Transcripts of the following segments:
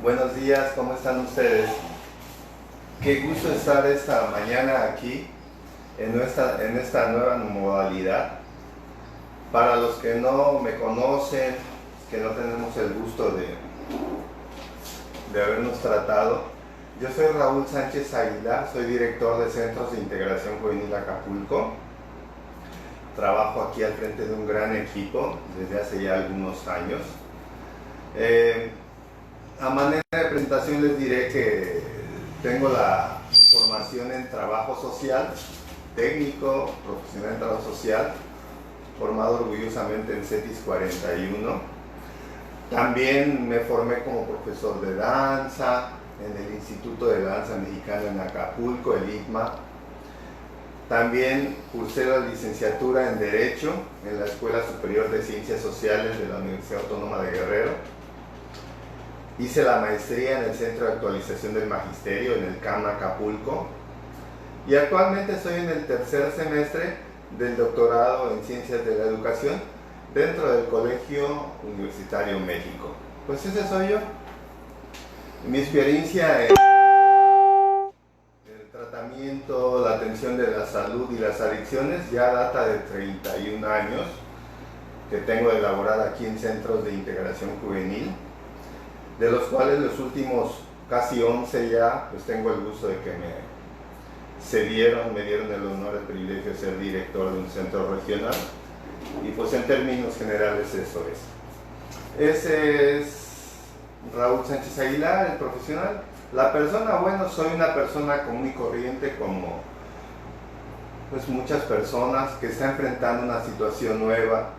Buenos días, ¿cómo están ustedes? Qué gusto estar esta mañana aquí en esta nueva modalidad. Para los que no me conocen, que no tenemos el gusto de habernos tratado, yo soy Raúl Sánchez Aguilar, soy director de Centros de Integración Juvenil Acapulco. Trabajo aquí al frente de un gran equipo desde hace ya algunos años. A manera de presentación les diré que tengo la formación en trabajo social, técnico, profesional en trabajo social, formado orgullosamente en CETIS 41. También me formé como profesor de danza en el Instituto de Danza Mexicana en Acapulco, el ITMA. También cursé la licenciatura en Derecho en la Escuela Superior de Ciencias Sociales de la Universidad Autónoma de Guerrero. Hice la maestría en el Centro de Actualización del Magisterio en el CAM Acapulco. Y actualmente estoy en el tercer semestre del doctorado en Ciencias de la Educación dentro del Colegio Universitario México. Pues ese soy yo. Mi experiencia en el tratamiento, la atención de la salud y las adicciones ya data de 31 años que tengo de laborar aquí en centros de integración juvenil, de los cuales los últimos casi 11 ya, pues tengo el gusto de que me dieron el honor, el privilegio de ser director de un centro regional, y pues en términos generales eso es. Ese es Raúl Sánchez Aguilar, el profesional. La persona, bueno, soy una persona común y corriente como pues muchas personas que está enfrentando una situación nueva,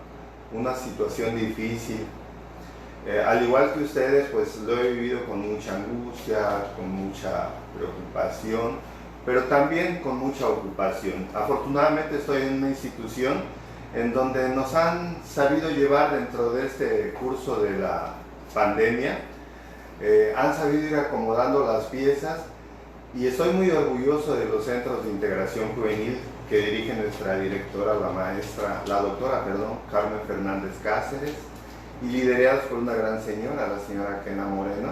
una situación difícil. Al igual que ustedes, pues lo he vivido con mucha angustia, con mucha preocupación, pero también con mucha ocupación. Afortunadamente estoy en una institución en donde nos han sabido llevar dentro de este curso de la pandemia, han sabido ir acomodando las piezas, y estoy muy orgulloso de los centros de integración juvenil que dirige nuestra directora, la doctora Carmen Fernández Cáceres, y liderados por una gran señora, la señora Kena Moreno.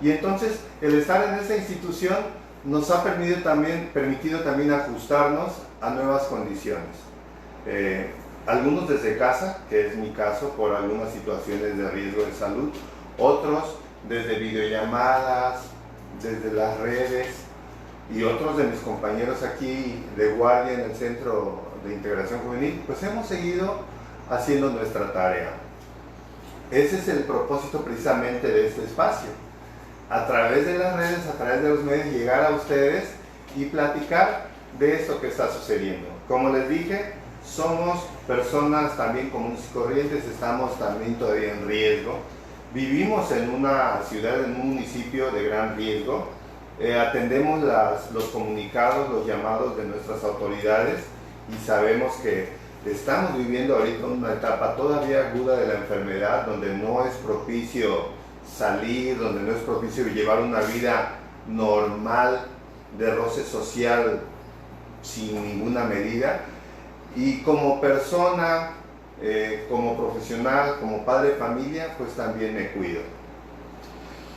Y entonces el estar en esta institución nos ha permitido también ajustarnos a nuevas condiciones. Algunos desde casa, que es mi caso, por algunas situaciones de riesgo de salud, otros desde videollamadas, desde las redes, y otros de mis compañeros aquí de guardia en el Centro de Integración Juvenil, pues hemos seguido haciendo nuestra tarea. Ese es el propósito precisamente de este espacio. A través de las redes, a través de los medios, llegar a ustedes y platicar de esto que está sucediendo. Como les dije, somos personas también comunes y corrientes, estamos también todavía en riesgo. Vivimos en una ciudad, en un municipio de gran riesgo. Atendemos los comunicados, los llamados de nuestras autoridades, y sabemos que estamos viviendo ahorita una etapa todavía aguda de la enfermedad, donde no es propicio salir, donde no es propicio llevar una vida normal de roce social sin ninguna medida. Y como persona, como profesional, como padre de familia, pues también me cuido.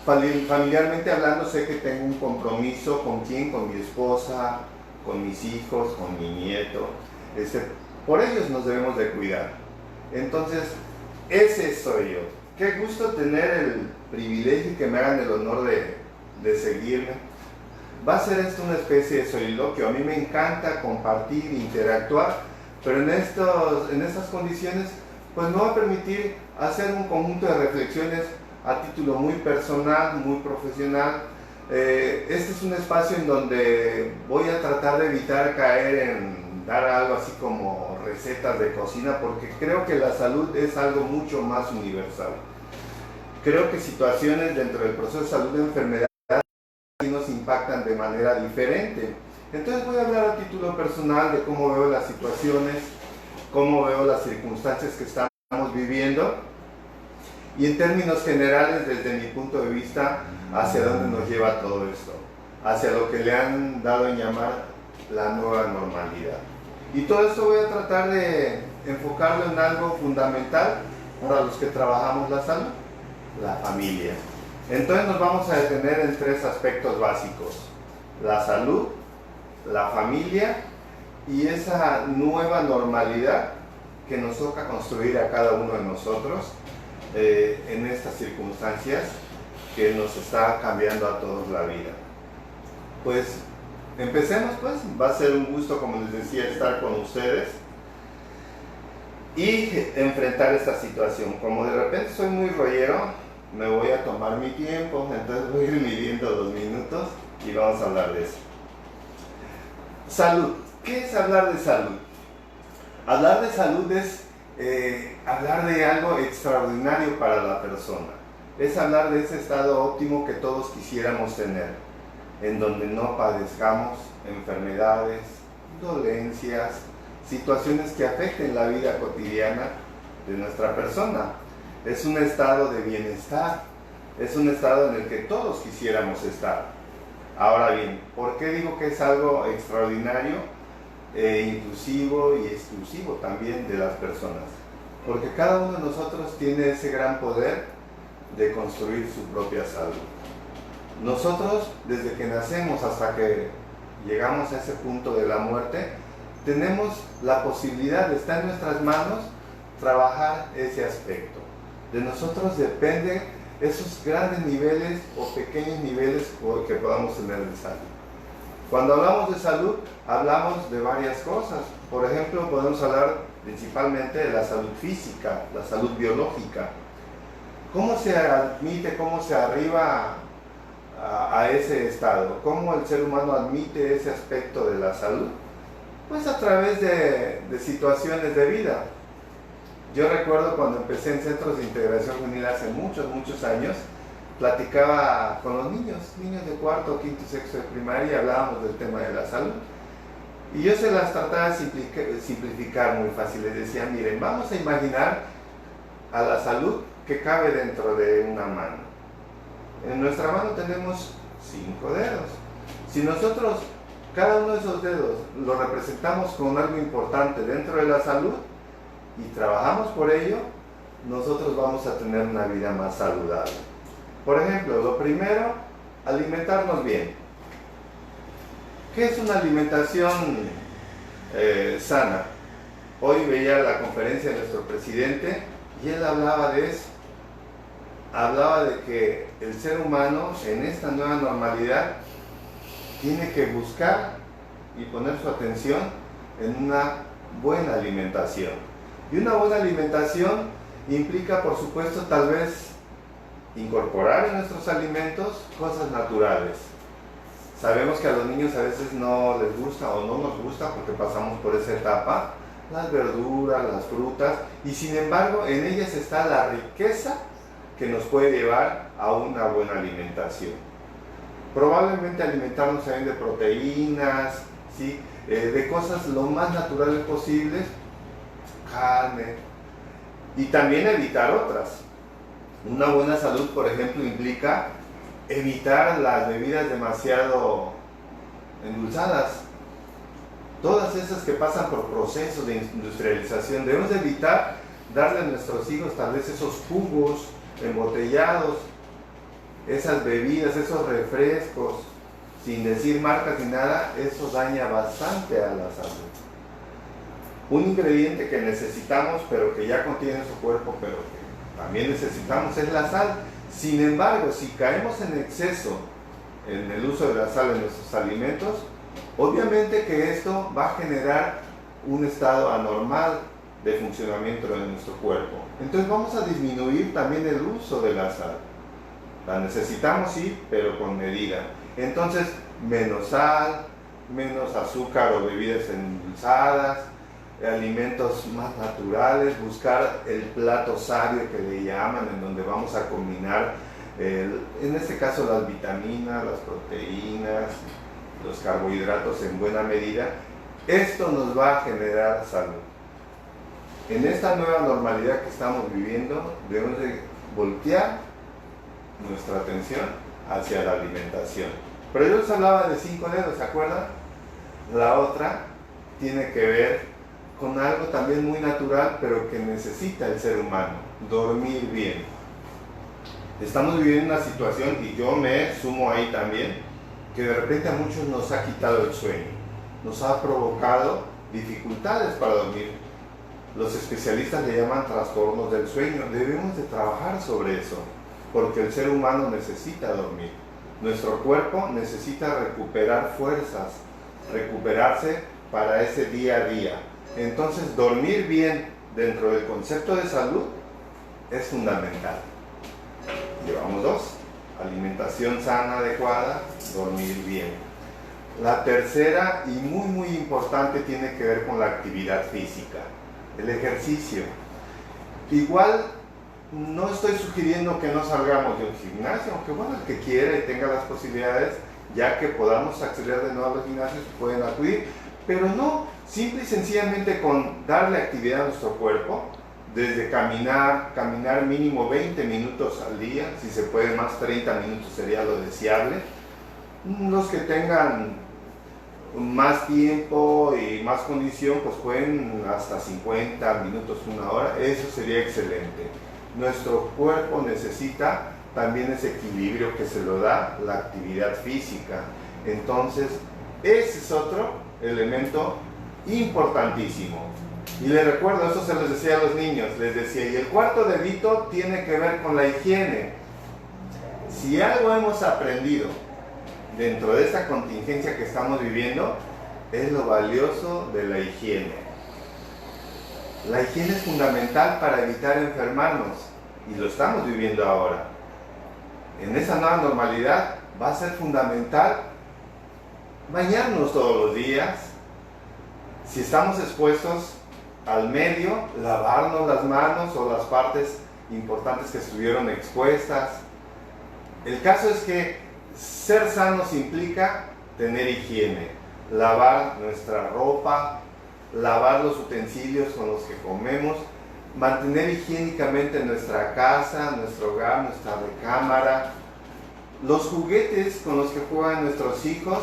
Familiarmente hablando, sé que tengo un compromiso con mi esposa, con mis hijos, con mi nieto. Por ellos nos debemos de cuidar. Entonces, ese soy yo. Qué gusto tener el privilegio y que me hagan el honor de seguirme. Va a ser esto una especie de soliloquio. A mí me encanta compartir, interactuar, pero en estas condiciones, pues me va a permitir hacer un conjunto de reflexiones a título muy personal, muy profesional. Este es un espacio en donde voy a tratar de evitar caer en dar algo así como recetas de cocina, porque creo que la salud es algo mucho más universal. Creo que situaciones dentro del proceso de salud de enfermedad nos impactan de manera diferente. Entonces voy a hablar a título personal de cómo veo las situaciones, cómo veo las circunstancias que estamos viviendo, y en términos generales, desde mi punto de vista, hacia dónde nos lleva todo esto, hacia lo que le han dado en llamar la nueva normalidad. Y todo esto voy a tratar de enfocarlo en algo fundamental para los que trabajamos la salud: la familia. Entonces nos vamos a detener en tres aspectos básicos: la salud, la familia y esa nueva normalidad que nos toca construir a cada uno de nosotros en estas circunstancias que nos está cambiando a todos la vida. Pues empecemos, pues. Va a ser un gusto, como les decía, estar con ustedes y enfrentar esta situación. Como de repente soy muy rollero, me voy a tomar mi tiempo, entonces voy a ir midiendo 2 minutos y vamos a hablar de eso. Salud. ¿Qué es hablar de salud? Hablar de salud es hablar de algo extraordinario para la persona. Es hablar de ese estado óptimo que todos quisiéramos tener, en donde no padezcamos enfermedades, dolencias, situaciones que afecten la vida cotidiana de nuestra persona. Es un estado de bienestar, es un estado en el que todos quisiéramos estar. Ahora bien, ¿por qué digo que es algo extraordinario, inclusivo y exclusivo también de las personas? Porque cada uno de nosotros tiene ese gran poder de construir su propia salud. Nosotros, desde que nacemos hasta que llegamos a ese punto de la muerte, tenemos la posibilidad, está en nuestras manos, trabajar ese aspecto. De nosotros depende esos grandes niveles o pequeños niveles que podamos tener de salud. Cuando hablamos de salud, hablamos de varias cosas. Por ejemplo, podemos hablar principalmente de la salud física, la salud biológica. ¿Cómo se admite, cómo se arriba a ese estado? ¿Cómo el ser humano admite ese aspecto de la salud? Pues a través de situaciones de vida. Yo recuerdo cuando empecé en centros de integración juvenil hace muchos años, platicaba con los niños de cuarto, quinto y sexto de primaria, y hablábamos del tema de la salud. Y yo se las trataba de simplificar muy fácil. Les decía, miren, vamos a imaginar a la salud que cabe dentro de una mano. En nuestra mano tenemos 5 dedos. Si nosotros, cada uno de esos dedos, lo representamos con algo importante dentro de la salud y trabajamos por ello, nosotros vamos a tener una vida más saludable. Por ejemplo, lo primero, alimentarnos bien. ¿Qué es una alimentación sana? Hoy veía la conferencia de nuestro presidente y él hablaba de eso. Hablaba de que el ser humano en esta nueva normalidad tiene que buscar y poner su atención en una buena alimentación. Y una buena alimentación implica, por supuesto, tal vez incorporar en nuestros alimentos cosas naturales. Sabemos que a los niños a veces no les gusta o no nos gusta porque pasamos por esa etapa, las verduras, las frutas, y sin embargo en ellas está la riqueza que nos puede llevar a una buena alimentación. Probablemente alimentarnos también de proteínas, ¿sí? De cosas lo más naturales posibles, carne, y también evitar otras. Una buena salud, por ejemplo, implica evitar las bebidas demasiado endulzadas. Todas esas que pasan por procesos de industrialización, debemos evitar darle a nuestros hijos tal vez esos jugos embotellados, esas bebidas, esos refrescos, sin decir marcas ni nada. Eso daña bastante a la salud. Un ingrediente que necesitamos, pero que ya contiene su cuerpo, pero que también necesitamos, es la sal. Sin embargo, si caemos en exceso en el uso de la sal en nuestros alimentos, obviamente que esto va a generar un estado anormal de funcionamiento de nuestro cuerpo. Entonces vamos a disminuir también el uso de la sal. La necesitamos, sí, pero con medida. Entonces, menos sal, menos azúcar o bebidas endulzadas, alimentos más naturales, buscar el plato sabio que le llaman, en donde vamos a combinar, en este caso, las vitaminas, las proteínas, los carbohidratos en buena medida. Esto nos va a generar salud. En esta nueva normalidad que estamos viviendo, debemos de voltear nuestra atención hacia la alimentación. Pero yo les hablaba de 5 dedos, ¿se acuerdan? La otra tiene que ver con algo también muy natural, pero que necesita el ser humano: dormir bien. Estamos viviendo una situación, y yo me sumo ahí también, que de repente a muchos nos ha quitado el sueño, nos ha provocado dificultades para dormir. Los especialistas le llaman trastornos del sueño. Debemos de trabajar sobre eso, porque el ser humano necesita dormir. Nuestro cuerpo necesita recuperar fuerzas, recuperarse para ese día a día. Entonces, dormir bien dentro del concepto de salud es fundamental. Llevamos 2, alimentación sana, adecuada, dormir bien. La tercera y muy importante tiene que ver con la actividad física, el ejercicio. Igual no estoy sugiriendo que no salgamos de un gimnasio, aunque bueno, el que quiera y tenga las posibilidades, ya que podamos acceder de nuevo a los gimnasios, pueden acudir, pero no, simple y sencillamente con darle actividad a nuestro cuerpo, desde caminar mínimo 20 minutos al día, si se puede más 30 minutos sería lo deseable. Los que tengan más tiempo y más condición, pues pueden hasta 50 minutos, 1 hora, eso sería excelente. Nuestro cuerpo necesita también ese equilibrio que se lo da la actividad física. Entonces, ese es otro elemento importantísimo. Y les recuerdo, eso se les decía a los niños, les decía, y el cuarto dedito tiene que ver con la higiene. Si algo hemos aprendido dentro de esta contingencia que estamos viviendo, es lo valioso de la higiene. La higiene es fundamental para evitar enfermarnos, y lo estamos viviendo ahora. En esa nueva normalidad va a ser fundamental bañarnos todos los días. Si estamos expuestos al medio, lavarnos las manos o las partes importantes que estuvieron expuestas. El caso es que ser sanos implica tener higiene, lavar nuestra ropa, lavar los utensilios con los que comemos, mantener higiénicamente nuestra casa, nuestro hogar, nuestra recámara, los juguetes con los que juegan nuestros hijos,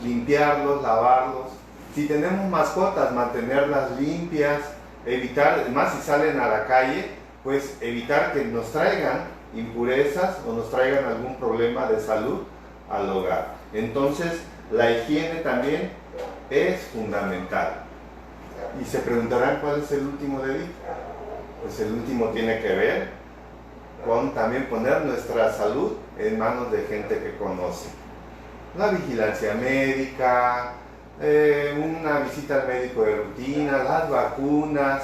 limpiarlos, lavarlos. Si tenemos mascotas, mantenerlas limpias, evitar, más si salen a la calle, pues evitar que nos traigan impurezas o nos traigan algún problema de salud al hogar. Entonces, la higiene también es fundamental. Y se preguntarán cuál es el último dedito. Pues el último tiene que ver con también poner nuestra salud en manos de gente que conoce. La vigilancia médica, una visita al médico de rutina, las vacunas,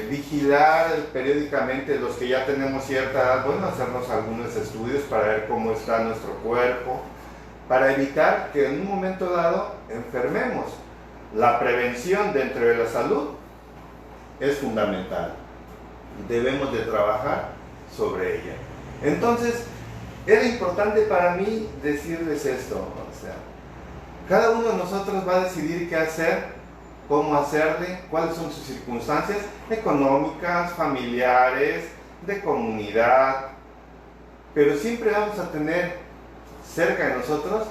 vigilar periódicamente los que ya tenemos cierta edad, bueno, hacernos algunos estudios para ver cómo está nuestro cuerpo, para evitar que en un momento dado enfermemos. La prevención dentro de la salud es fundamental. Debemos de trabajar sobre ella. Entonces, era importante para mí decirles esto, o sea, cada uno de nosotros va a decidir qué hacer, cómo hacerle, cuáles son sus circunstancias económicas, familiares, de comunidad, pero siempre vamos a tener cerca de nosotros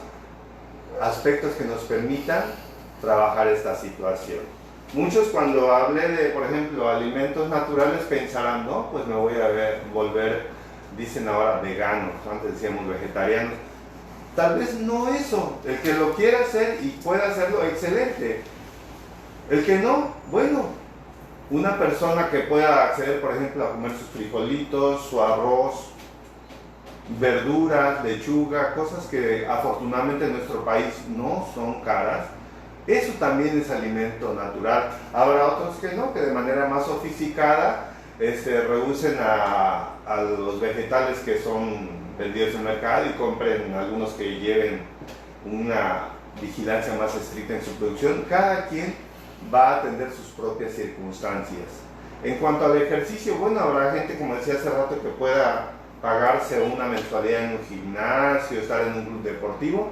aspectos que nos permitan trabajar esta situación. Muchos cuando hablé de, por ejemplo, alimentos naturales pensarán, no, pues me voy a volver, dicen ahora, veganos, antes decíamos vegetarianos. Tal vez no eso, el que lo quiera hacer y pueda hacerlo, excelente. El que no, bueno, una persona que pueda acceder, por ejemplo, a comer sus frijolitos, su arroz, verduras, lechuga, cosas que afortunadamente en nuestro país no son caras, eso también es alimento natural. Habrá otros que no, que de manera más sofisticada rehúsen a los vegetales que son vendidos en el mercado y compren algunos que lleven una vigilancia más estricta en su producción. Cada quien va a atender sus propias circunstancias. En cuanto al ejercicio, bueno, habrá gente, como decía hace rato, que pueda pagarse una mensualidad en un gimnasio, estar en un club deportivo,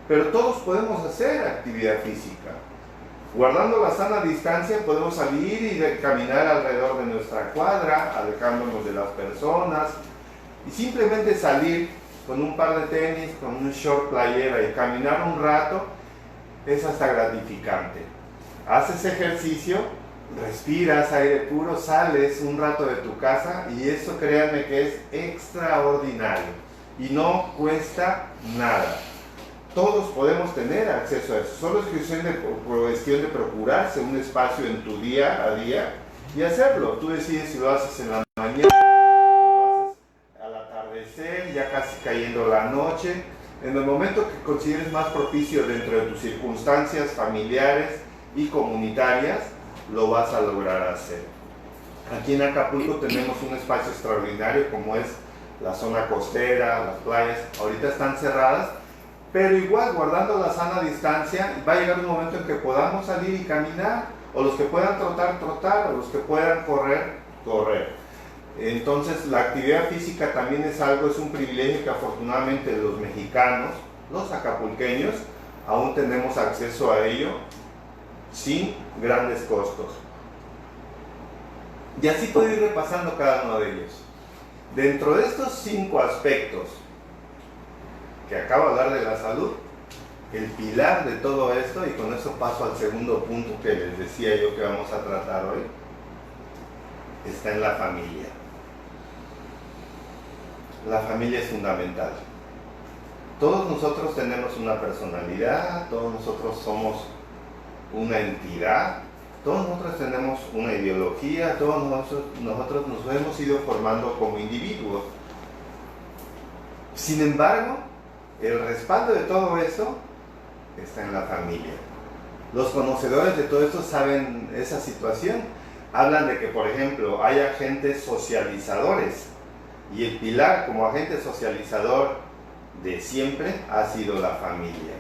pero todos podemos hacer actividad física. Guardando la sana distancia, podemos salir y caminar alrededor de nuestra cuadra, alejándonos de las personas, y simplemente salir con un par de tenis, con un short playera y caminar un rato, es hasta gratificante. Haces ejercicio respiras aire puro, sales un rato de tu casa y eso créanme que es extraordinario y no cuesta nada. Todos podemos tener acceso a eso, solo es cuestión de procurarse un espacio en tu día a día y hacerlo. Tú decides si lo haces en la mañana o lo haces al atardecer, ya casi cayendo la noche, en el momento que consideres más propicio dentro de tus circunstancias familiares y comunitarias, lo vas a lograr hacer. Aquí en Acapulco tenemos un espacio extraordinario como es la zona costera, las playas, ahorita están cerradas, pero igual guardando la sana distancia, va a llegar un momento en que podamos salir y caminar, o los que puedan trotar, trotar, o los que puedan correr, correr. Entonces la actividad física también es un privilegio que afortunadamente los mexicanos, los acapulqueños, aún tenemos acceso a ello sin grandes costos. Y así puedo ir repasando cada uno de ellos. Dentro de estos 5 aspectos que acabo de hablar de la salud, el pilar de todo esto, y con eso paso al segundo punto que les decía yo que vamos a tratar hoy, está en la familia. La familia es fundamental. Todos nosotros tenemos una personalidad, todos nosotros somos una entidad, todos nosotros tenemos una ideología, todos nosotros nos hemos ido formando como individuos. Sin embargo, el respaldo de todo eso está en la familia. Los conocedores de todo esto saben esa situación. Hablan de que, por ejemplo, hay agentes socializadores y el pilar como agente socializador de siempre ha sido la familia.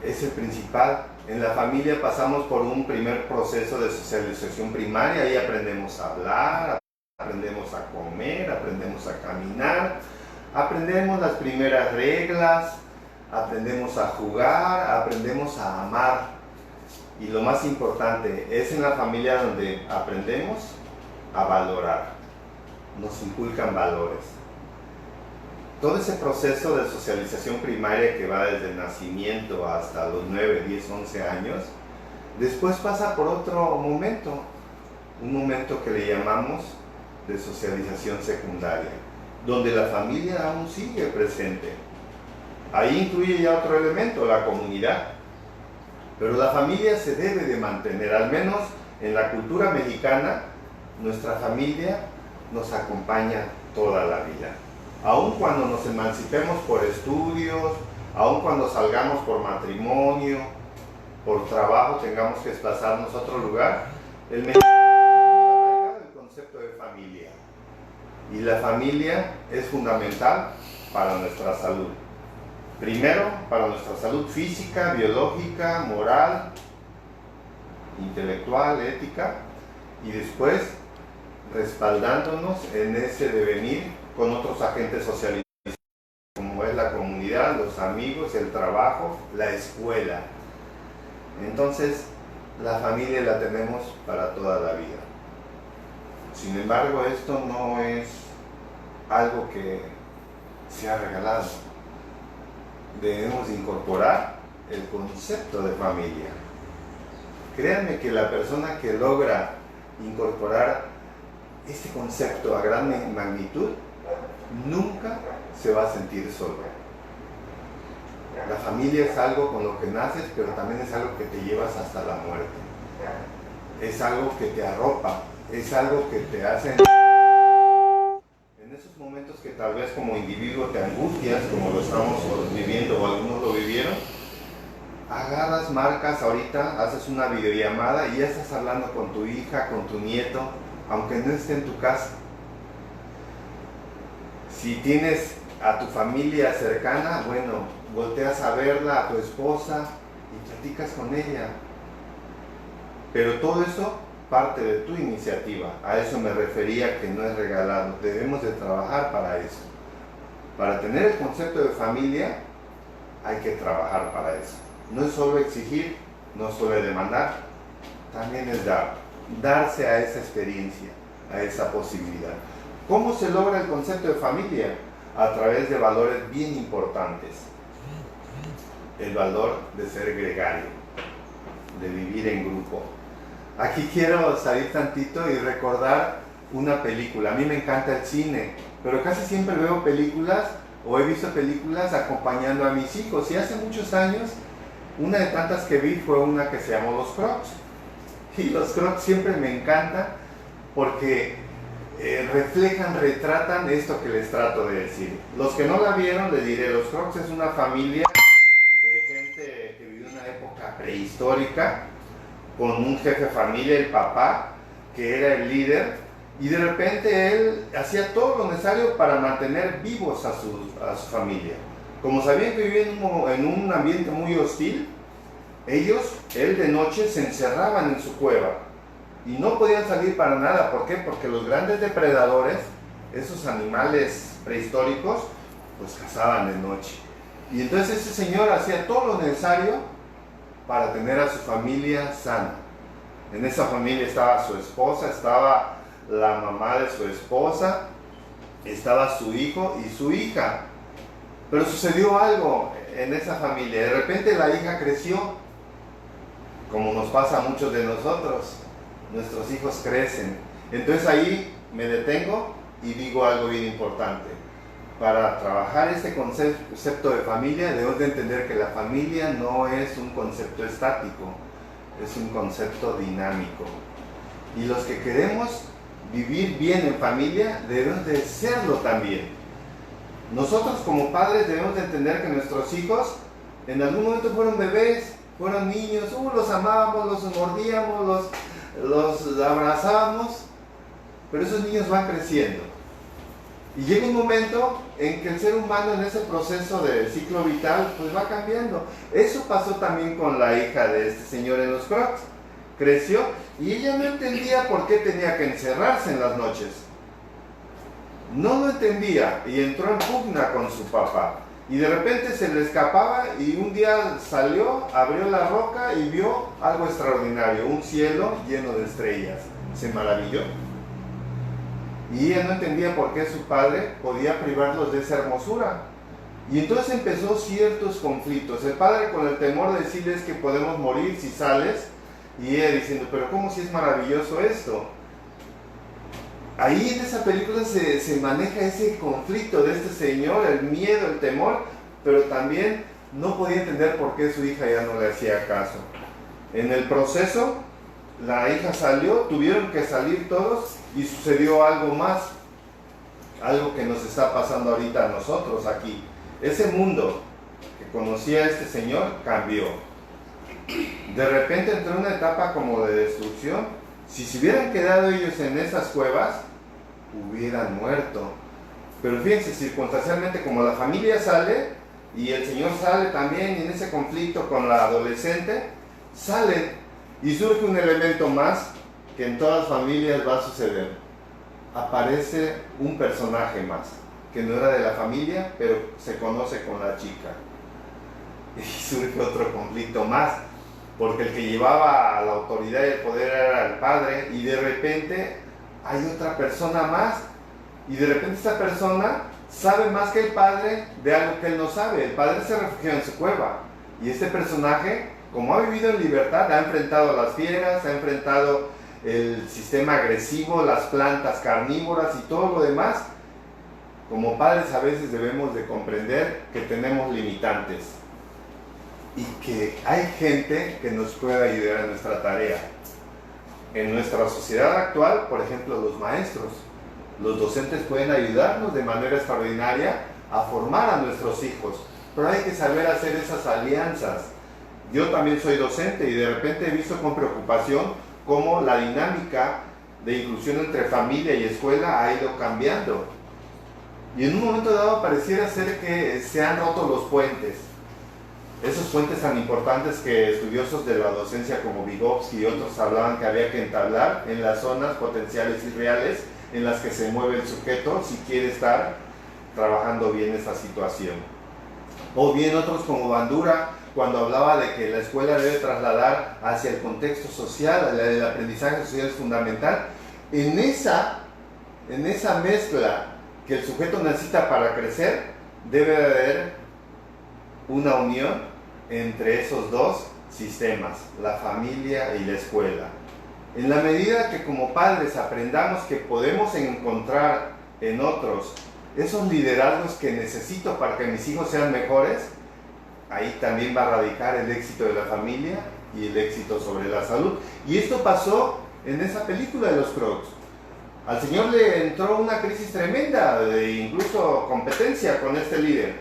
Es el principal. En la familia pasamos por un primer proceso de socialización primaria, ahí aprendemos a hablar, aprendemos a comer, aprendemos a caminar, aprendemos las primeras reglas, aprendemos a jugar, aprendemos a amar. Y lo más importante, es en la familia donde aprendemos a valorar, nos inculcan valores. Todo ese proceso de socialización primaria que va desde el nacimiento hasta los 9, 10, 11 años, después pasa por otro momento, un momento que le llamamos de socialización secundaria, donde la familia aún sigue presente. Ahí incluye ya otro elemento, la comunidad. Pero la familia se debe de mantener, al menos en la cultura mexicana, nuestra familia nos acompaña toda la vida. Aun cuando nos emancipemos por estudios, aun cuando salgamos por matrimonio, por trabajo, tengamos que desplazarnos a otro lugar, el mexicano tiene arraigado el concepto de familia. Y la familia es fundamental para nuestra salud. Primero, para nuestra salud física, biológica, moral, intelectual, ética, y después respaldándonos en ese devenir con otros agentes sociales, como es la comunidad, los amigos, el trabajo, la escuela. Entonces, la familia la tenemos para toda la vida. Sin embargo, esto no es algo que sea regalado. Debemos incorporar el concepto de familia. Créanme que la persona que logra incorporar este concepto a gran magnitud nunca se va a sentir solo. La familia es algo con lo que naces, pero también es algo que te llevas hasta la muerte. Es algo que te arropa, es algo que te hace... En esos momentos que tal vez como individuo te angustias, como lo estamos viviendo o algunos lo vivieron, agarras, marcas ahorita, haces una videollamada y ya estás hablando con tu hija, con tu nieto, aunque no esté en tu casa. Si tienes a tu familia cercana, bueno, volteas a verla, a tu esposa y platicas con ella. Pero todo eso parte de tu iniciativa. A eso me refería, que no es regalado. Debemos de trabajar para eso. Para tener el concepto de familia hay que trabajar para eso. No es solo exigir, no es solo demandar, también es dar. Darse a esa experiencia, a esa posibilidad. ¿Cómo se logra el concepto de familia? A través de valores bien importantes. El valor de ser gregario, de vivir en grupo. Aquí quiero salir tantito y recordar una película. A mí me encanta el cine, pero casi siempre veo películas o he visto películas acompañando a mis hijos. Y hace muchos años, una de tantas que vi fue una que se llamó Los Crocs. Y Los Crocs siempre me encanta porque reflejan, retratan esto que les trato de decir. Los que no la vieron, les diré, Los Crocs es una familia de gente que vivió una época prehistórica, con un jefe de familia, el papá, que era el líder, y de repente él hacía todo lo necesario para mantener vivos a su familia. Como sabían que vivían en un ambiente muy hostil, él de noche se encerraban en su cueva y no podían salir para nada. ¿Por qué? Porque los grandes depredadores, esos animales prehistóricos, pues cazaban de noche. Y entonces ese señor hacía todo lo necesario para tener a su familia sana. En esa familia estaba su esposa, estaba la mamá de su esposa, estaba su hijo y su hija. Pero sucedió algo en esa familia. De repente la hija creció, como nos pasa a muchos de nosotros. Nuestros hijos crecen. Entonces ahí me detengo y digo algo bien importante. Para trabajar este concepto de familia, debemos de entender que la familia no es un concepto estático, es un concepto dinámico. Y los que queremos vivir bien en familia, debemos de serlo también. Nosotros como padres debemos de entender que nuestros hijos en algún momento fueron bebés, fueron niños, los amábamos, los mordíamos, los abrazábamos, pero esos niños van creciendo. Y llega un momento en que el ser humano en ese proceso de ciclo vital pues va cambiando. Eso pasó también con la hija de este señor en Los Crocs. Creció y ella no entendía por qué tenía que encerrarse en las noches. No lo entendía y entró en pugna con su papá. Y de repente se le escapaba y un día salió, abrió la roca y vio algo extraordinario, un cielo lleno de estrellas. Se maravilló. Y ella no entendía por qué su padre podía privarlos de esa hermosura. Y entonces empezó ciertos conflictos. El padre con el temor de decirles que podemos morir si sales. Y ella diciendo, pero ¿cómo si es maravilloso esto? Ahí en esa película se maneja ese conflicto de este señor, el miedo, el temor, pero también no podía entender por qué su hija ya no le hacía caso. En el proceso, la hija salió, tuvieron que salir todos y sucedió algo más, algo que nos está pasando ahorita a nosotros aquí. Ese mundo que conocía este señor cambió. De repente entró en una etapa como de destrucción. Si se hubieran quedado ellos en esas cuevas, hubieran muerto. Pero fíjense, circunstancialmente, como la familia sale y el señor sale también, y en ese conflicto con la adolescente, salen y surge un elemento más que en todas las familias va a suceder. Aparece un personaje más, que no era de la familia, pero se conoce con la chica. Y surge otro conflicto más, porque el que llevaba a la autoridad y el poder era el padre, y de repente hay otra persona más, y de repente esta persona sabe más que el padre de algo que él no sabe. El padre se refugió en su cueva, y este personaje, como ha vivido en libertad, ha enfrentado a las fieras, ha enfrentado el sistema agresivo, las plantas carnívoras y todo lo demás. Como padres a veces debemos de comprender que tenemos limitantes y que hay gente que nos puede ayudar en nuestra tarea. En nuestra sociedad actual, por ejemplo, los maestros, los docentes pueden ayudarnos de manera extraordinaria a formar a nuestros hijos, pero hay que saber hacer esas alianzas. Yo también soy docente y de repente he visto con preocupación cómo la dinámica de inclusión entre familia y escuela ha ido cambiando. Y en un momento dado pareciera ser que se han roto los puentes. Esos puentes tan importantes que estudiosos de la docencia como Vygotsky y otros hablaban que había que entablar en las zonas potenciales y reales en las que se mueve el sujeto si quiere estar trabajando bien esa situación. O bien otros como Bandura, cuando hablaba de que la escuela debe trasladar hacia el contexto social, el aprendizaje social es fundamental. En esa mezcla que el sujeto necesita para crecer, debe haber una unión entre esos dos sistemas, la familia y la escuela. En la medida que como padres aprendamos que podemos encontrar en otros esos liderazgos que necesito para que mis hijos sean mejores, ahí también va a radicar el éxito de la familia y el éxito sobre la salud. Y esto pasó en esa película de los Crocs. Al señor le entró una crisis tremenda de incluso competencia con este líder.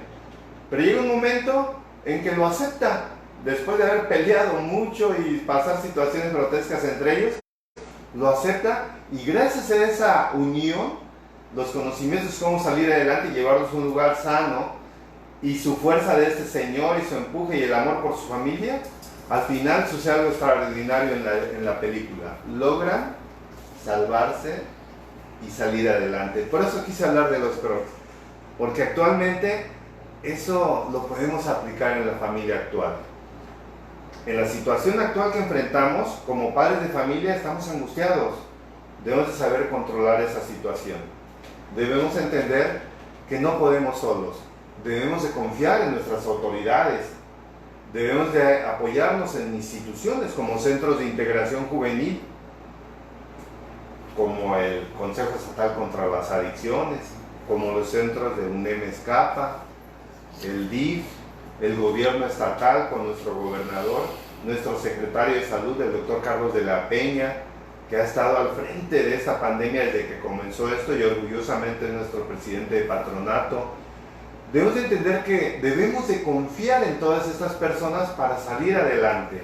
Pero llega un momento en que lo acepta, después de haber peleado mucho y pasar situaciones grotescas entre ellos, lo acepta, y gracias a esa unión, los conocimientos de cómo salir adelante y llevarlos a un lugar sano, y su fuerza de este señor y su empuje y el amor por su familia, al final sucede algo extraordinario en la película. Logran salvarse y salir adelante. Por eso quise hablar de los Crocs, porque actualmente eso lo podemos aplicar en la familia actual. En la situación actual que enfrentamos, como padres de familia, estamos angustiados. Debemos de saber controlar esa situación. Debemos entender que no podemos solos. Debemos de confiar en nuestras autoridades. Debemos de apoyarnos en instituciones como centros de integración juvenil, como el Consejo Estatal contra las Adicciones, como los centros de UNEM-ESCAPA, el DIF, el gobierno estatal con nuestro gobernador, nuestro secretario de salud, el doctor Carlos de la Peña, que ha estado al frente de esta pandemia desde que comenzó esto y orgullosamente es nuestro presidente de patronato. Debemos de entender que debemos de confiar en todas estas personas para salir adelante.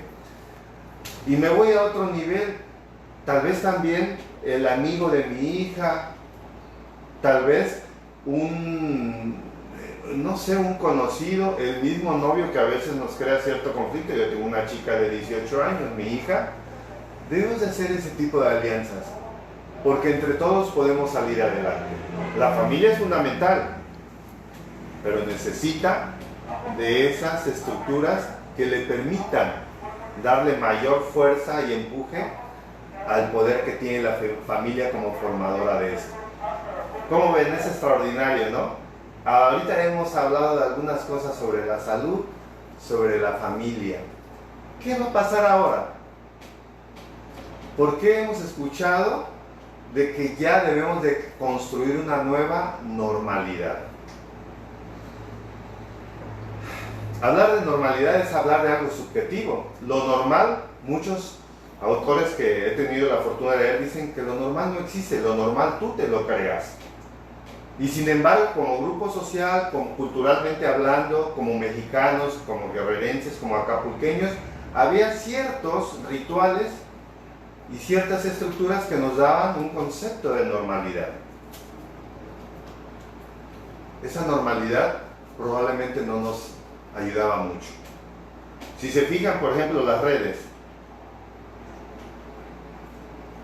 Y me voy a otro nivel, tal vez también el amigo de mi hija, tal vez un conocido, el mismo novio que a veces nos crea cierto conflicto. Yo tengo una chica de 18 años, mi hija. Debemos de hacer ese tipo de alianzas, porque entre todos podemos salir adelante. La familia es fundamental, pero necesita de esas estructuras que le permitan darle mayor fuerza y empuje al poder que tiene la familia como formadora de esto. ¿Cómo ven? Es extraordinario, ¿no? Ahorita hemos hablado de algunas cosas sobre la salud, sobre la familia. ¿Qué va a pasar ahora? ¿Por qué hemos escuchado de que ya debemos de construir una nueva normalidad? Hablar de normalidad es hablar de algo subjetivo. Lo normal, muchos autores que he tenido la fortuna de leer dicen que lo normal no existe, lo normal tú te lo creas. Y sin embargo, como grupo social, como culturalmente hablando, como mexicanos, como guerrerenses, como acapulqueños, había ciertos rituales y ciertas estructuras que nos daban un concepto de normalidad. Esa normalidad probablemente no nos ayudaba mucho. Si se fijan, por ejemplo, las redes.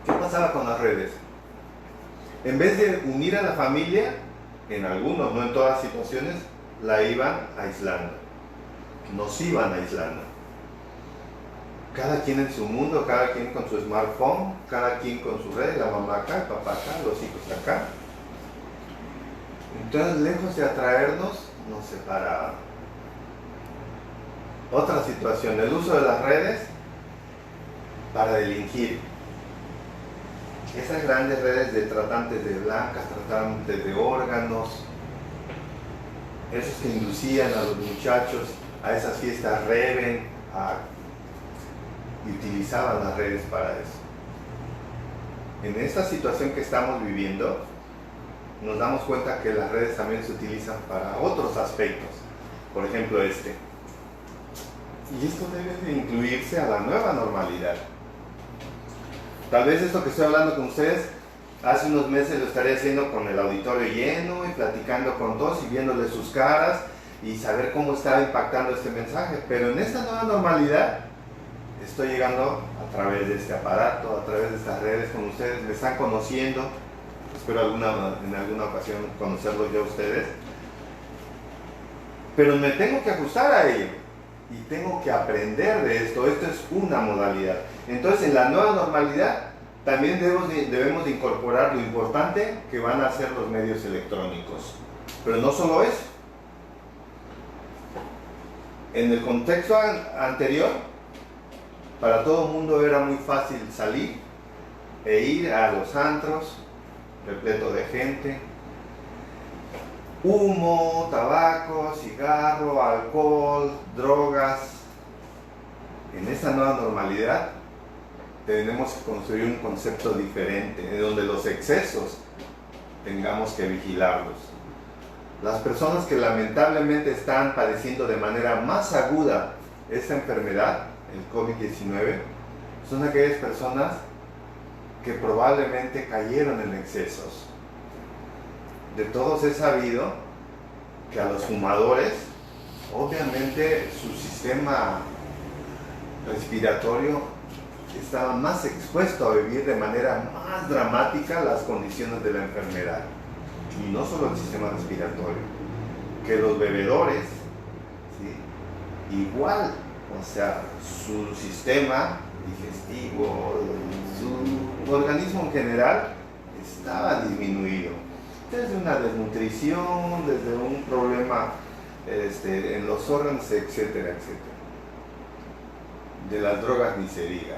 ¿Qué pasaba con las redes? En vez de unir a la familia, en algunos, no en todas situaciones, la iban aislando. Nos iban aislando. Cada quien en su mundo, cada quien con su smartphone, cada quien con su red, la mamá acá, el papá acá, los hijos acá. Entonces, lejos de atraernos, nos separaban. Otra situación, el uso de las redes para delinquir. Esas grandes redes de tratantes de blancas, tratantes de órganos, esos que inducían a los muchachos a esas fiestas reven, y utilizaban las redes para eso. En esta situación que estamos viviendo, nos damos cuenta que las redes también se utilizan para otros aspectos. Por ejemplo, y esto debe de incluirse a la nueva normalidad. Tal vez esto que estoy hablando con ustedes, hace unos meses lo estaría haciendo con el auditorio lleno y platicando con todos y viéndoles sus caras y saber cómo estaba impactando este mensaje. Pero en esta nueva normalidad estoy llegando a través de este aparato, a través de estas redes con ustedes, me están conociendo, espero en alguna ocasión conocerlos ya ustedes, pero me tengo que ajustar a ello y tengo que aprender de esto. Esto es una modalidad. Entonces, en la nueva normalidad también debemos de incorporar lo importante que van a ser los medios electrónicos. Pero no solo eso. En el contexto anterior, para todo el mundo era muy fácil salir e ir a los antros, repleto de gente, humo, tabaco, cigarro, alcohol, drogas. En esa nueva normalidad tenemos que construir un concepto diferente, en donde los excesos tengamos que vigilarlos. Las personas que lamentablemente están padeciendo de manera más aguda esta enfermedad, el COVID-19, son aquellas personas que probablemente cayeron en excesos. De todos he sabido que a los fumadores, obviamente su sistema respiratorio estaba más expuesto a vivir de manera más dramática las condiciones de la enfermedad. Y no solo el sistema respiratorio, que los bebedores, ¿sí? Igual, o sea, su sistema digestivo, su organismo en general estaba disminuido. Desde una desnutrición, desde un problema en los órganos, etcétera, etcétera. De las drogas ni se diga.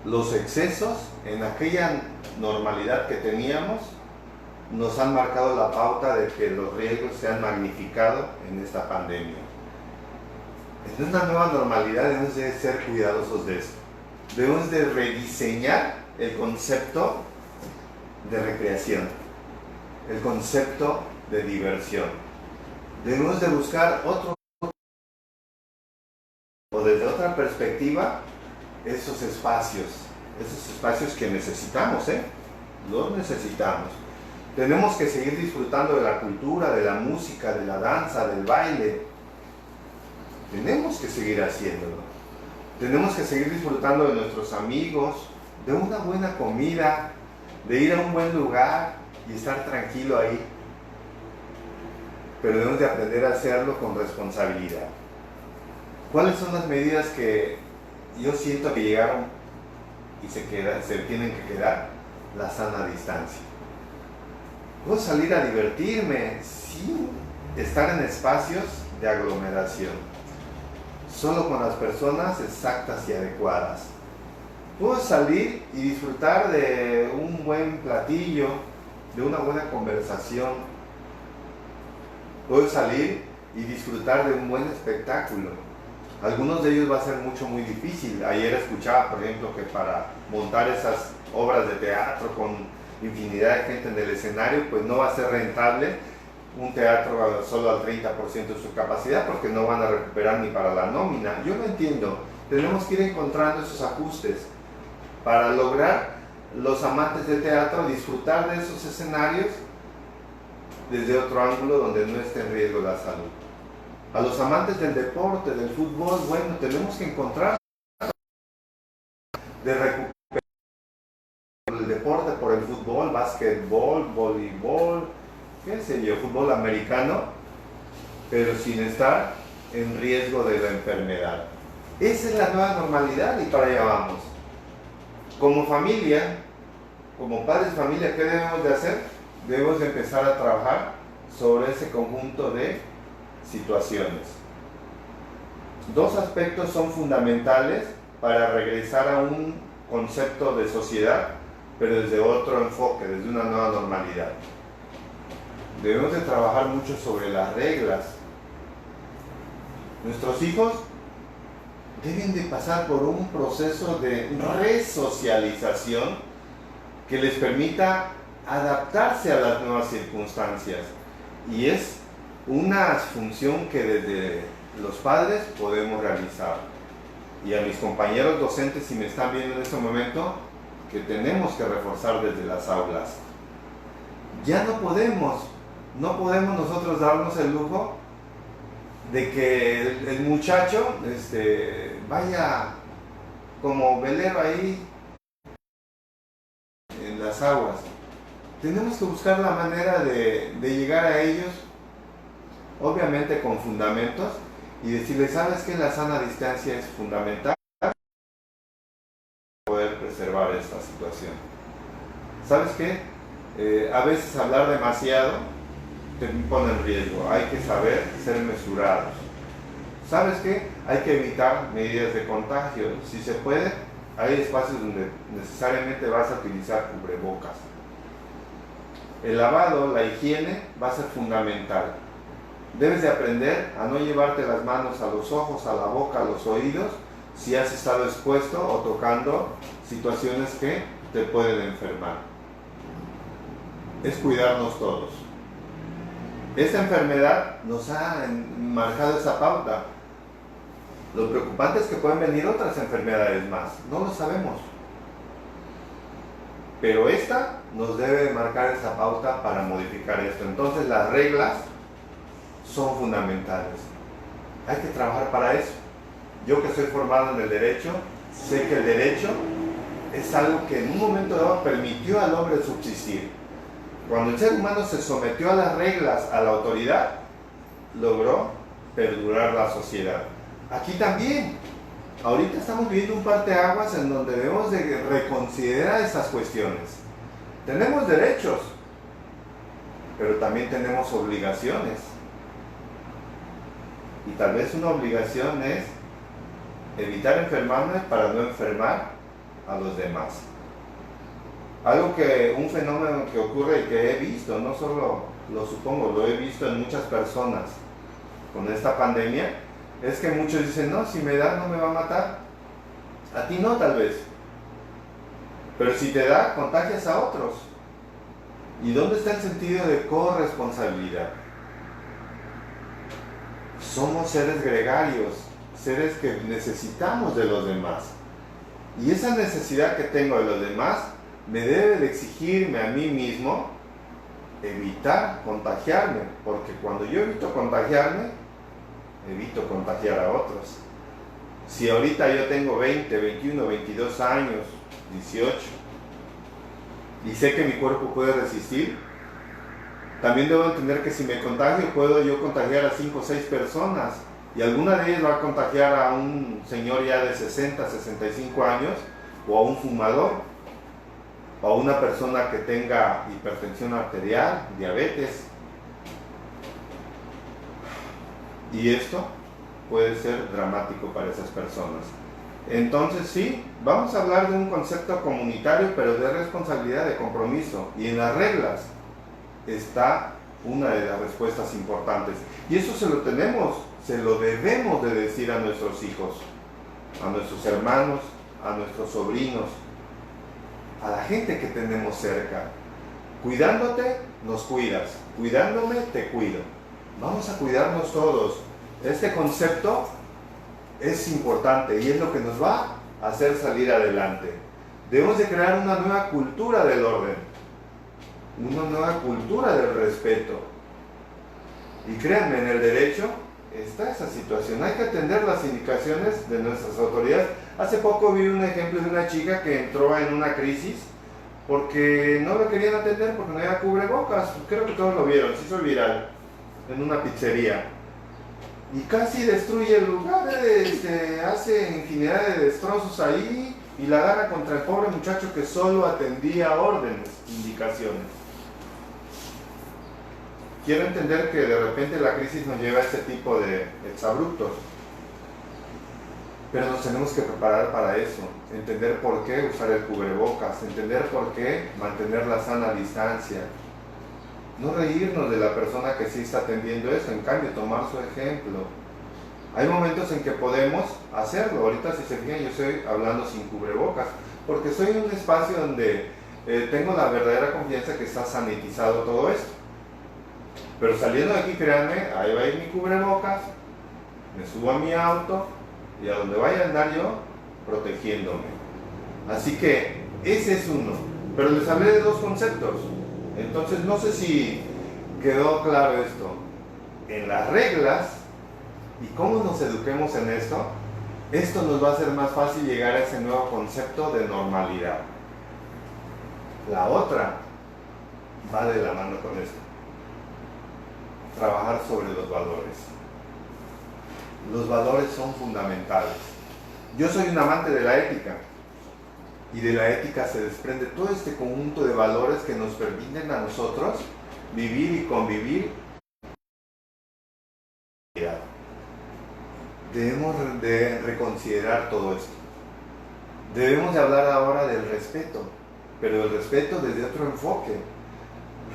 Los excesos en aquella normalidad que teníamos nos han marcado la pauta de que los riesgos se han magnificado en esta pandemia. En una nueva normalidad debemos de ser cuidadosos de esto. Debemos de rediseñar el concepto de recreación, el concepto de diversión. Debemos de buscar otro, o desde otra perspectiva, esos espacios que necesitamos, los necesitamos. Tenemos que seguir disfrutando de la cultura, de la música, de la danza, del baile. Tenemos que seguir haciéndolo. Tenemos que seguir disfrutando de nuestros amigos, de una buena comida, de ir a un buen lugar y estar tranquilo ahí. Pero debemos de aprender a hacerlo con responsabilidad. ¿Cuáles son las medidas que yo siento que llegaron y se tienen que quedar? La sana distancia. Puedo salir a divertirme sin estar en espacios de aglomeración, solo con las personas exactas y adecuadas. Puedo salir y disfrutar de un buen platillo, de una buena conversación. Puedo salir y disfrutar de un buen espectáculo. Algunos de ellos va a ser muy difícil. Ayer escuchaba, por ejemplo, que para montar esas obras de teatro con infinidad de gente en el escenario, pues no va a ser rentable un teatro solo al 30% de su capacidad, porque no van a recuperar ni para la nómina. Yo lo entiendo. Tenemos que ir encontrando esos ajustes para lograr los amantes del teatro disfrutar de esos escenarios desde otro ángulo donde no esté en riesgo la salud. A los amantes del deporte, del fútbol, bueno, tenemos que encontrar de recuperar el deporte por el fútbol, básquetbol, voleibol, qué sé yo, fútbol americano, pero sin estar en riesgo de la enfermedad. Esa es la nueva normalidad y para allá vamos. Como familia, como padres de familia, ¿qué debemos de hacer? Debemos de empezar a trabajar sobre ese conjunto de situaciones. Dos aspectos son fundamentales para regresar a un concepto de sociedad, pero desde otro enfoque, desde una nueva normalidad. Debemos de trabajar mucho sobre las reglas. Nuestros hijos deben de pasar por un proceso de resocialización que les permita adaptarse a las nuevas circunstancias. Y es una función que desde los padres podemos realizar. Y a mis compañeros docentes, si me están viendo en este momento, que tenemos que reforzar desde las aulas. Ya no podemos nosotros darnos el lujo de que el muchacho vaya como velero ahí en las aguas. Tenemos que buscar la manera de llegar a ellos, obviamente con fundamentos, y decirles, ¿sabes qué? La sana distancia es fundamental para poder preservar esta situación. ¿Sabes qué? A veces hablar demasiado te pone en riesgo. Hay que saber ser mesurados. ¿Sabes qué? Hay que evitar medidas de contagio. Si se puede, hay espacios donde necesariamente vas a utilizar cubrebocas. El lavado, la higiene va a ser fundamental. Debes de aprender a no llevarte las manos a los ojos, a la boca, a los oídos, si has estado expuesto o tocando situaciones que te pueden enfermar. Es cuidarnos todos. Esta enfermedad nos ha marcado esa pauta. Lo preocupante es que pueden venir otras enfermedades más, no lo sabemos. Pero esta nos debe marcar esa pauta para modificar esto. Entonces las reglas son fundamentales. Hay que trabajar para eso. Yo que soy formado en el derecho, sé que el derecho es algo que en un momento dado permitió al hombre subsistir. Cuando el ser humano se sometió a las reglas, a la autoridad, logró perdurar la sociedad. Aquí también. Ahorita estamos viviendo un parteaguas en donde debemos de reconsiderar esas cuestiones. Tenemos derechos, pero también tenemos obligaciones. Y tal vez una obligación es evitar enfermarme para no enfermar a los demás. Un fenómeno que ocurre y que he visto, no solo lo supongo, lo he visto en muchas personas con esta pandemia, es que muchos dicen, no, si me da no me va a matar. A ti no, tal vez. Pero si te da, contagias a otros. ¿Y dónde está el sentido de corresponsabilidad? Somos seres gregarios, seres que necesitamos de los demás. Y esa necesidad que tengo de los demás me debe de exigirme a mí mismo evitar contagiarme, porque cuando yo evito contagiarme, evito contagiar a otros. Si ahorita yo tengo 20, 21, 22 años, 18, y sé que mi cuerpo puede resistir, también debo entender que si me contagio, puedo yo contagiar a 5 o 6 personas, y alguna de ellas va a contagiar a un señor ya de 60, 65 años, o a un fumador, o a una persona que tenga hipertensión arterial, diabetes. Y esto puede ser dramático para esas personas. Entonces sí, vamos a hablar de un concepto comunitario, pero de responsabilidad, de compromiso. Y en las reglas está una de las respuestas importantes. Y eso se lo debemos de decir a nuestros hijos, a nuestros hermanos, a nuestros sobrinos, a la gente que tenemos cerca. Cuidándote, nos cuidas. Cuidándome, te cuido. Vamos a cuidarnos todos. Este concepto es importante y es lo que nos va a hacer salir adelante. Debemos de crear una nueva cultura del orden, una nueva cultura del respeto. Y créanme, en el derecho está esa situación. Hay que atender las indicaciones de nuestras autoridades. Hace poco vi un ejemplo de una chica que entró en una crisis porque no la querían atender porque no había cubrebocas. Creo que todos lo vieron, se hizo viral en una pizzería. Y casi destruye el lugar, hace infinidad de destrozos ahí y la agarra contra el pobre muchacho que solo atendía órdenes, indicaciones. Quiero entender que de repente la crisis nos lleva a este tipo de exabruptos, pero nos tenemos que preparar para eso, entender por qué usar el cubrebocas, entender por qué mantener la sana distancia. No reírnos de la persona que sí está atendiendo eso, en cambio tomar su ejemplo. Hay momentos en que podemos hacerlo. Ahorita si se fijan yo estoy hablando sin cubrebocas, porque estoy en un espacio donde tengo la verdadera confianza que está sanitizado todo esto. Pero saliendo de aquí, créanme, ahí va a ir mi cubrebocas, me subo a mi auto y a donde vaya a andar yo, protegiéndome. Así que ese es uno. Pero les hablé de dos conceptos. Entonces no sé si quedó claro esto. En las reglas y cómo nos eduquemos en esto nos va a hacer más fácil llegar a ese nuevo concepto de normalidad. La otra va de la mano con esto. Trabajar sobre los valores. Los valores son fundamentales. Yo soy un amante de la ética. Y de la ética se desprende todo este conjunto de valores que nos permiten a nosotros vivir y convivir. Debemos de reconsiderar todo esto. Debemos de hablar ahora del respeto, pero el respeto desde otro enfoque.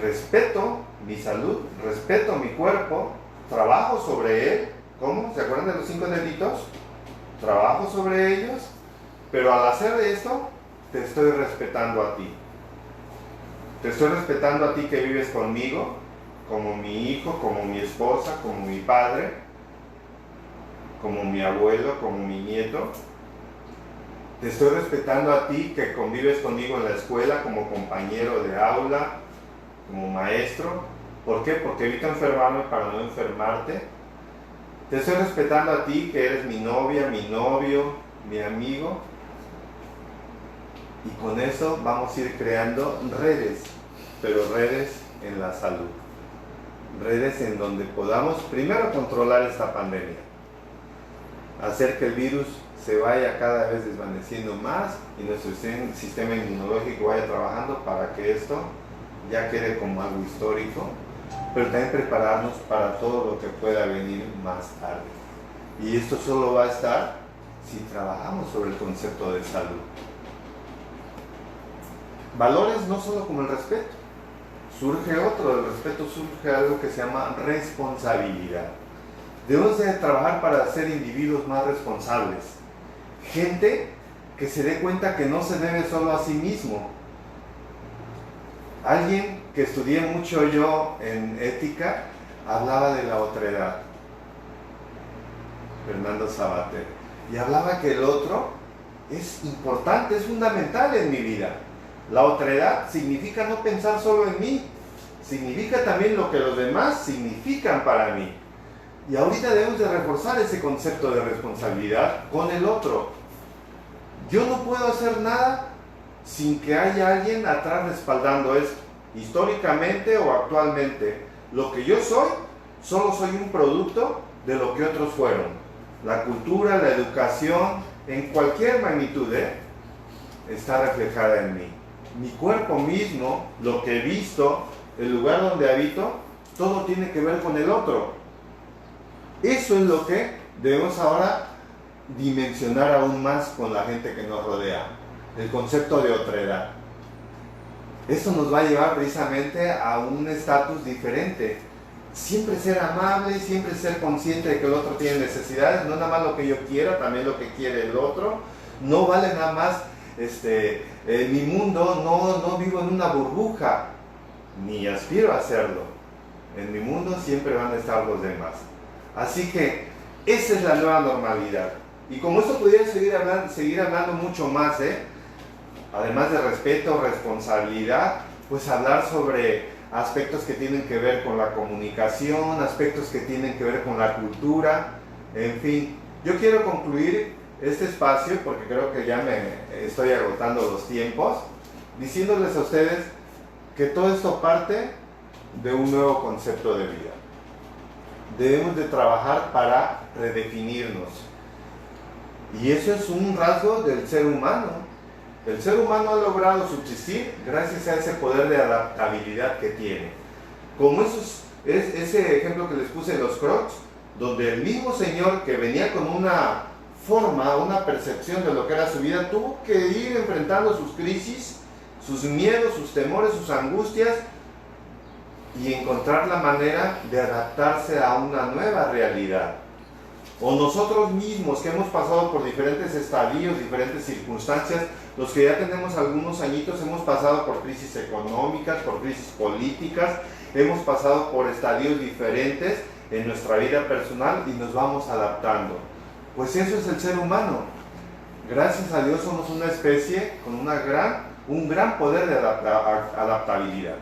Respeto mi salud, respeto mi cuerpo, trabajo sobre él. ¿Cómo? ¿Se acuerdan de los 5 deditos? Trabajo sobre ellos, pero al hacer esto, te estoy respetando a ti. Te estoy respetando a ti que vives conmigo, como mi hijo, como mi esposa, como mi padre, como mi abuelo, como mi nieto. Te estoy respetando a ti que convives conmigo en la escuela como compañero de aula, como maestro. ¿Por qué? Porque evito enfermarme para no enfermarte. Te estoy respetando a ti que eres mi novia, mi novio, mi amigo. Y con eso vamos a ir creando redes, pero redes en la salud. Redes en donde podamos primero controlar esta pandemia, hacer que el virus se vaya cada vez desvaneciendo más y nuestro sistema inmunológico vaya trabajando para que esto ya quede como algo histórico, pero también prepararnos para todo lo que pueda venir más tarde. Y esto solo va a estar si trabajamos sobre el concepto de salud. Valores no solo como el respeto, surge otro, del respeto surge algo que se llama responsabilidad. Debemos de trabajar para ser individuos más responsables. Gente que se dé cuenta que no se debe solo a sí mismo. Alguien que estudié mucho yo en ética hablaba de la otredad, Fernando Sabater, y hablaba que el otro es importante, es fundamental en mi vida. La otredad significa no pensar solo en mí, significa también lo que los demás significan para mí. Y ahorita debemos de reforzar ese concepto de responsabilidad con el otro. Yo no puedo hacer nada sin que haya alguien atrás respaldando esto, históricamente o actualmente. Lo que yo soy, solo soy un producto de lo que otros fueron. La cultura, la educación, en cualquier magnitud, está reflejada en mí. Mi cuerpo mismo, lo que he visto, el lugar donde habito, todo tiene que ver con el otro. Eso es lo que debemos ahora dimensionar aún más con la gente que nos rodea, el concepto de otredad. Esto nos va a llevar precisamente a un estatus diferente. Siempre ser amable, siempre ser consciente de que el otro tiene necesidades, no nada más lo que yo quiera, también lo que quiere el otro. No vale nada más en mi mundo, no vivo en una burbuja, ni aspiro a hacerlo. En mi mundo siempre van a estar los demás. Así que esa es la nueva normalidad. Y como esto pudiera seguir hablando mucho más, además de respeto, responsabilidad, pues hablar sobre aspectos que tienen que ver con la comunicación, aspectos que tienen que ver con la cultura, en fin. Yo quiero concluir este espacio, porque creo que ya me estoy agotando los tiempos, diciéndoles a ustedes que todo esto parte de un nuevo concepto de vida. Debemos de trabajar para redefinirnos. Y eso es un rasgo del ser humano. El ser humano ha logrado subsistir gracias a ese poder de adaptabilidad que tiene. Como ese ejemplo que les puse de los Crocs, donde el mismo señor que venía con una forma, una percepción de lo que era su vida, tuvo que ir enfrentando sus crisis, sus miedos, sus temores, sus angustias, y encontrar la manera de adaptarse a una nueva realidad. O nosotros mismos que hemos pasado por diferentes estadios, diferentes circunstancias, los que ya tenemos algunos añitos hemos pasado por crisis económicas, por crisis políticas, hemos pasado por estadios diferentes en nuestra vida personal y nos vamos adaptando. Pues eso es el ser humano. Gracias a Dios somos una especie con un gran poder de adaptabilidad.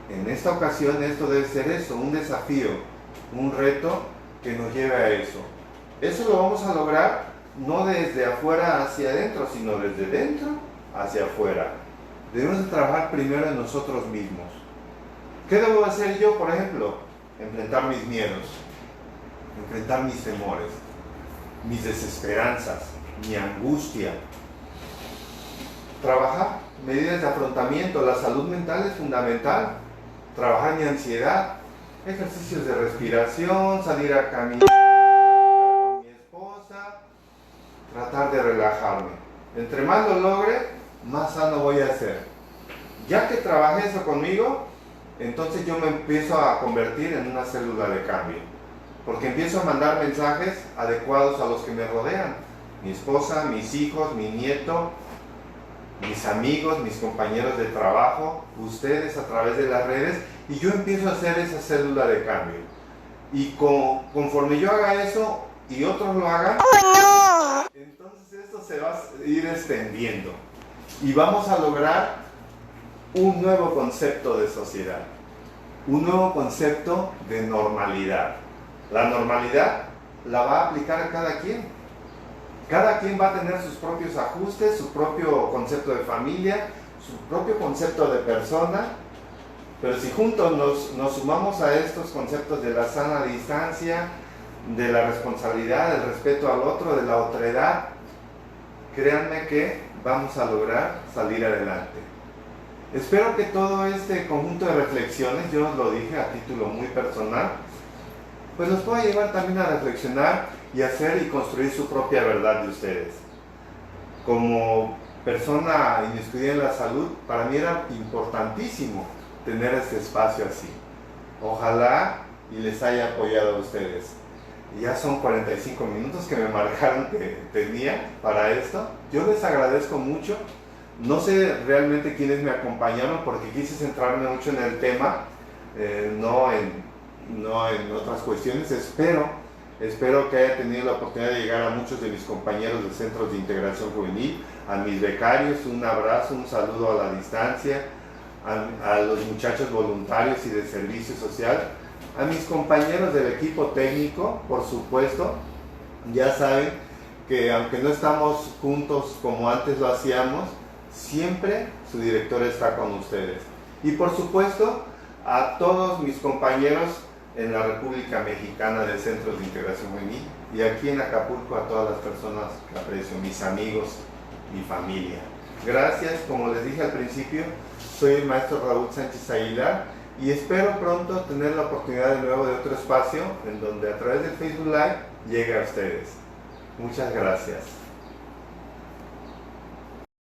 En esta ocasión esto debe ser eso, un desafío, un reto que nos lleve a eso. Eso lo vamos a lograr no desde afuera hacia adentro, sino desde dentro hacia afuera. Debemos de trabajar primero en nosotros mismos. ¿Qué debo hacer yo, por ejemplo? Enfrentar mis miedos, enfrentar mis temores, mis desesperanzas, mi angustia. Trabajar medidas de afrontamiento. La salud mental es fundamental. Trabajar mi ansiedad, ejercicios de respiración, salir a caminar, platicar con mi esposa, tratar de relajarme. Entre más lo logre, más sano voy a ser. Ya que trabajé eso conmigo, entonces yo me empiezo a convertir en una célula de cambio. Porque empiezo a mandar mensajes adecuados a los que me rodean. Mi esposa, mis hijos, mi nieto, mis amigos, mis compañeros de trabajo, ustedes a través de las redes, y yo empiezo a hacer esa célula de cambio. Y conforme yo haga eso y otros lo hagan, entonces esto se va a ir extendiendo y vamos a lograr un nuevo concepto de sociedad, un nuevo concepto de normalidad. La normalidad la va a aplicar cada quien. Cada quien va a tener sus propios ajustes, su propio concepto de familia, su propio concepto de persona, pero si juntos nos sumamos a estos conceptos de la sana distancia, de la responsabilidad, del respeto al otro, de la otredad, créanme que vamos a lograr salir adelante. Espero que todo este conjunto de reflexiones, yo os lo dije a título muy personal, pues los pueda llevar también a reflexionar y hacer y construir su propia verdad de ustedes. Como persona inmiscuida en la salud, para mí era importantísimo tener este espacio así. Ojalá y les haya apoyado a ustedes. Ya son 45 minutos que me marcaron que tenía para esto. Yo les agradezco mucho. No sé realmente quiénes me acompañaron porque quise centrarme mucho en el tema, no en otras cuestiones. Espero que haya tenido la oportunidad de llegar a muchos de mis compañeros de centros de integración juvenil, a mis becarios, un abrazo, un saludo a la distancia, a los muchachos voluntarios y de servicio social, a mis compañeros del equipo técnico, por supuesto. Ya saben que aunque no estamos juntos como antes lo hacíamos, siempre su director está con ustedes. Y por supuesto a todos mis compañeros en la República Mexicana de Centros de Integración Juvenil y aquí en Acapulco a todas las personas que aprecio, mis amigos, mi familia. Gracias, como les dije al principio, soy el maestro Raúl Sánchez Aguilar y espero pronto tener la oportunidad de nuevo de otro espacio en donde a través del Facebook Live llegue a ustedes. Muchas gracias.